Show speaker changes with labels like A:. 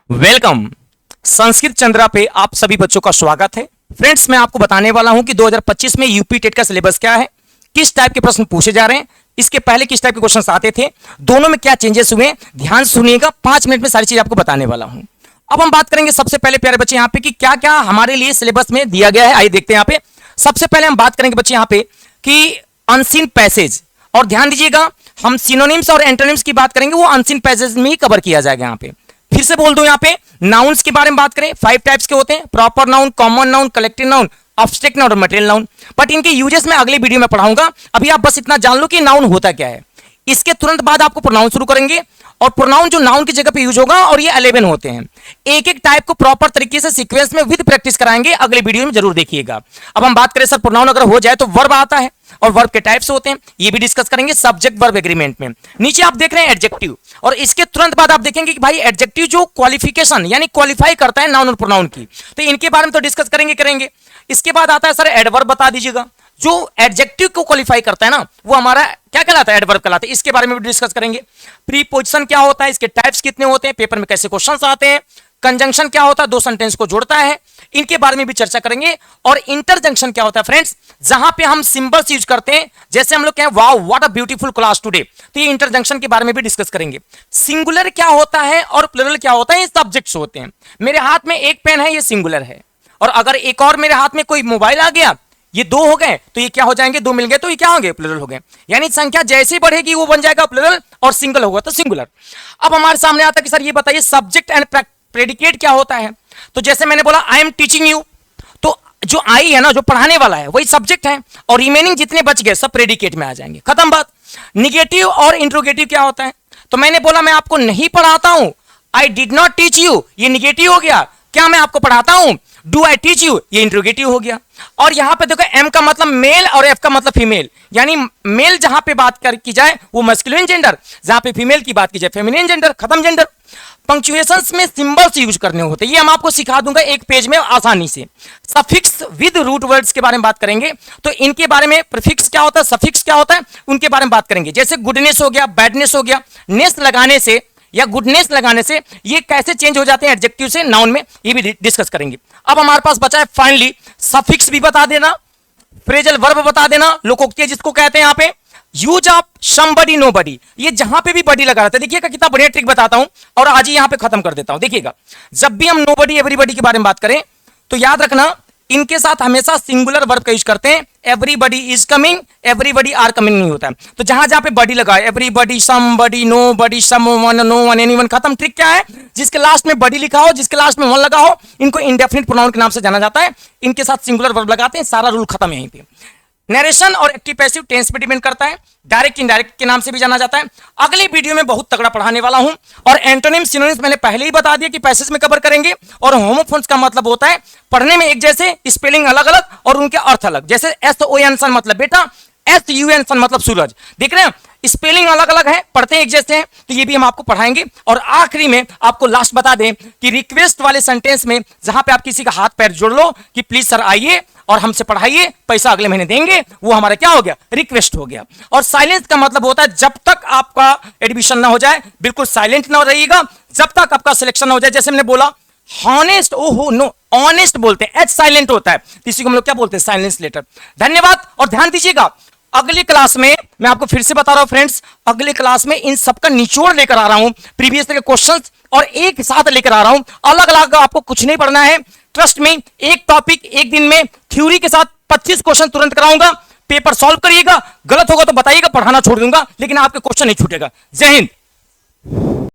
A: Welcome. Sanskrit Chandra पे आप सभी बच्चों का स्वागत है। फ्रेंड्स, मैं आपको बताने वाला हूं कि 2025 में यूपी टेट का सिलेबस क्या है, किस टाइप के प्रश्न पूछे जा रहे हैं, इसके पहले किस टाइप के क्वेश्चंस आते थे, दोनों में क्या चेंजेस हुए। ध्यान सुनिएगा, 5 मिनट में सारी चीज आपको बताने वाला हूं। अब हम बात करेंगे सबसे पहले प्यारे बच्चे यहाँ पे कि क्या क्या हमारे लिए सिलेबस में दिया गया है। आइए देखते हैं यहाँ पे। सबसे पहले हम बात करेंगे बच्चे यहाँ पे कि अनसीन पैसेज, और ध्यान दीजिएगा हम सिनोनिम्स और एंटोनिम्स की बात करेंगे, वो अनसीन पैसेज में ही कवर किया जाएगा। यहाँ पे फिर से बोल दूं, यहाँ पे नाउन्स के बारे में बात करें, 5 टाइप्स के होते हैं, proper noun, common noun, collective noun, abstract noun और मटेरियल नाउन। बट इनके यूजेस में अगले वीडियो में पढ़ाऊंगा। अभी आप बस इतना जान लो कि नाउन होता क्या है। इसके तुरंत बाद आपको प्रोनाउन शुरू करेंगे, और प्रोनाउन जो नाउन की जगह पे यूज होगा, और ये 11 होते हैं। एक एक टाइप को प्रॉपर तरीके से सीक्वेंस में विद प्रैक्टिस कराएंगे, अगले वीडियो में जरूर देखिएगा। अब हम बात करें सर प्रोनाउन अगर हो जाए तो वर्ब आता है, और वर्ब के टाइप्स होते हैं, ये भी डिस्कस करेंगे सब्जेक्ट वर्ब एग्रीमेंट में। नीचे आप देख रहे हैं एडजेक्टिव, और इसके तुरंत बाद आप देखेंगे कि भाई एडजेक्टिव जो क्वालिफिकेशन यानी क्वालिफाई करता है नाउन और प्रोनाउन की, तो इनके बारे में तो डिस्कस करेंगे। इसके बाद आता है सर एडवर्ब, बता दीजिएगा जो एडजेक्टिव को क्वालिफाई करता है ना, वो हमारा क्या कहलाता है, एडवर्ब कहलाता है। इसके बारे में भी डिस्कस करेंगे। प्रीपोजिशन क्या होता है, इसके टाइप्स कितने होते हैं, पेपर में कैसे क्वेश्चंस आते हैं, कंजंक्शन क्या होता है, दो सेंटेंस को जोड़ता है, इनके बारे में भी चर्चा करेंगे। और इंटरजंक्शन क्या होता है फ्रेंड्स, जहां पे हम सिंबल्स यूज करते हैं, जैसे हम लोग कहें wow what a beautiful class today, तो ये इंटरजंक्शन के बारे में भी डिस्कस करेंगे। सिंगुलर क्या होता है और प्लुरल क्या होता है, ये सब्जेक्ट्स होते हैं। मेरे हाथ में एक पेन है, ये सिंगुलर है, और अगर एक और मेरे हाथ में कोई मोबाइल आ गया, ये दो हो गए, तो ये क्या हो जाएंगे, दो मिल गए तो ये क्या होंगे, प्लुरल हो गए। यानी संख्या जैसे बढ़ेगी वो बन जाएगा प्लुरल, और सिंगल होगा तो सिंगुलर। अब हमारे सामने आता है कि सर ये बताइए सब्जेक्ट एंड प्रेडिकेट क्या होता है। तो जैसे मैंने बोला आई एम टीचिंग यू, तो जो आई है ना, जो पढ़ाने वाला है, वही सब्जेक्ट है, और रिमेनिंग जितने बच गए सब प्रेडिकेट में आ जाएंगे, खत्म बात। निगेटिव और इंट्रोगेटिव क्या होता है, तो मैंने बोला मैं आपको नहीं पढ़ाता हूं, I did not teach you, ये निगेटिव हो गया। क्या मैं आपको पढ़ाता हूं, डू आई टीच यू, ये इंट्रोगेटिव हो गया। और यहां पे देखो एम का मतलब मेल और एफ का मतलब फीमेल, यानी मेल जहां पे बात की जाए वो मस्कुलिन जेंडर, जहां पे फीमेल की बात की जाए फेमिनिन जेंडर, खत्म जेंडर। पंक्चुएशंस में सिंबल्स यूज करने होते हैं, ये हम आपको सिखा दूंगा एक पेज में आसानी से। सफिक्स विद रूट वर्ड्स के बारे में बात करेंगे, तो इनके बारे में प्रीफिक्स क्या होता है, सफिक्स क्या होता है, उनके बारे में बात करेंगे। जैसे गुडनेस हो गया, बैडनेस हो गया, नेस लगाने से या गुडनेस लगाने से ये कैसे चेंज हो जाते हैं एडजेक्टिव से नाउन में, ये भी डिस्कस करेंगे। अब हमारे पास बचा है फाइनली सफिक्स भी बता देना, फ्रेजल वर्ब बता देना, लोकोक्ति जिसको कहते हैं यहाँ पे, यूज ऑफ समबडी नोबडी, ये जहां पे भी बडी लगा रहता है, देखिएगा कितना बढ़िया ट्रिक बताता हूं, और आज ही यहां पे खत्म कर देता हूं। देखिएगा जब भी हम नोबडी एवरीबडी के बारे में बात करें, तो याद रखना इनके साथ हमेशा सिंगुलर वर्ब का यूज करते हैं। Everybody is coming, everybody are coming नहीं होता है। तो जहां जहां पे बडी लगा है, everybody, somebody, nobody, someone, no one, anyone, खत्म। ट्रिक क्या है, जिसके लास्ट में बडी लिखा हो, जिसके लास्ट में वन लगा हो, इनको इंडेफिनिट प्रोनाउन के नाम से जाना जाता है। इनके साथ सिंगुलर वर्ब लगाते हैं, सारा रूल खत्म यहीं पे। नरेशन और एक्टिव पैसिव टेंस पे डिपेंड करता है, डायरेक्ट इनडायरेक्ट के नाम से भी जाना जाता है। अगले वीडियो में बहुत तगड़ा पढ़ाने वाला हूं, और एंटोनिम सिनोनिम्स मैंने पहले ही बता दिया कि पैसेज में कवर करेंगे। और होमोफोन्स का मतलब होता है पढ़ने में एक जैसे, स्पेलिंग अलग अलग और उनके अर्थ अलग। जैसे SON सन मतलब बेटा, SUN सन मतलब सूरज, देख रहे हैं स्पेलिंग अलग अलग है, पढ़ते हैं एक जैसे हैं, तो ये भी हम आपको पढ़ाएंगे। और आखिरी में आपको लास्ट बता दें कि रिक्वेस्ट वाले सेंटेंस में जहां पे आप किसी का हाथ पैर जोड़ लो कि प्लीज सर आइए और हमसे पढ़ाइए, पैसा अगले महीने देंगे, वो हमारा क्या हो गया, रिक्वेस्ट हो गया। और साइलेंस का मतलब होता है जब तक आपका एडमिशन ना हो जाए, बिल्कुल साइलेंट ना रहिएगा, जब तक आपका सिलेक्शन ना हो जाए। जैसे मैंने बोला हॉनेस्ट, ओहो नो, ऑनेस्ट बोलते हैं, एच साइलेंट होता है, इसी को हम लोग क्या बोलते हैं, साइलेंस लेटर। धन्यवाद। और ध्यान दीजिएगा अगली क्लास में मैं आपको फिर से बता रहा हूं फ्रेंड्स, अगली क्लास में इन सबका निचोड़ लेकर आ रहा हूं, प्रीवियस के क्वेश्चंस और एक साथ लेकर आ रहा हूं। अलग अलग आपको कुछ नहीं पढ़ना है, ट्रस्ट में। एक टॉपिक एक दिन में थ्योरी के साथ 25 क्वेश्चन तुरंत कराऊंगा, पेपर सॉल्व करिएगा, गलत होगा तो बताइएगा, पढ़ाना छोड़ दूंगा, लेकिन आपके क्वेश्चन नहीं छूटेगा। जय हिंद।